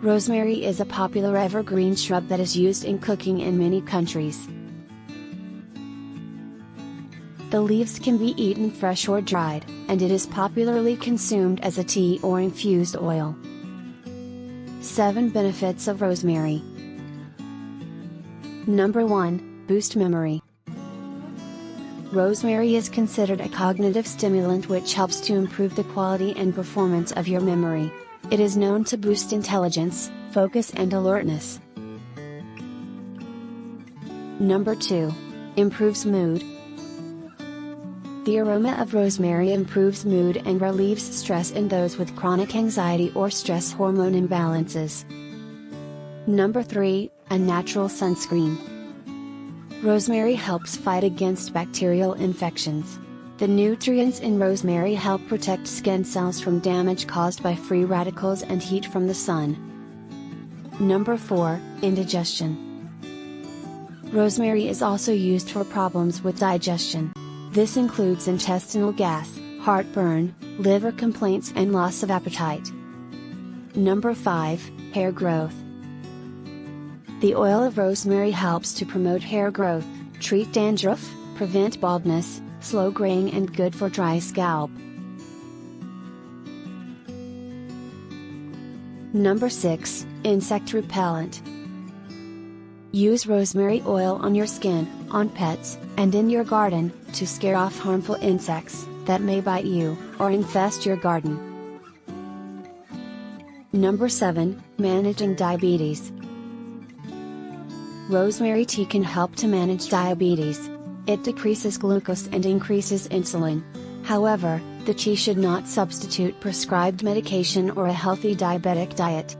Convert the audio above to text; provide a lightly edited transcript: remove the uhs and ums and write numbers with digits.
Rosemary is a popular evergreen shrub that is used in cooking in many countries. The leaves can be eaten fresh or dried, and it is popularly consumed as a tea or infused oil. 7 Benefits of Rosemary. Number 1, Boost memory. Rosemary is considered a cognitive stimulant which helps to improve the quality and performance of your memory. It is known to boost intelligence, focus and alertness. Number 2, improves mood. The aroma of rosemary improves mood and relieves stress in those with chronic anxiety or stress hormone imbalances. Number 3, a natural sunscreen. Rosemary helps fight against bacterial infections. The nutrients in rosemary help protect skin cells from damage caused by free radicals and heat from the sun. Number 4, indigestion. Rosemary is also used for problems with digestion. This includes intestinal gas, heartburn, liver complaints and loss of appetite. Number 5, hair growth. The oil of rosemary helps to promote hair growth, treat dandruff, prevent baldness, slow graying and good for dry scalp. Number 6, insect repellent. Use rosemary oil on your skin, on pets, and in your garden, to scare off harmful insects that may bite you or infest your garden. Number 7, managing diabetes. Rosemary tea can help to manage diabetes. It decreases glucose and increases insulin. However, the tea should not substitute prescribed medication or a healthy diabetic diet.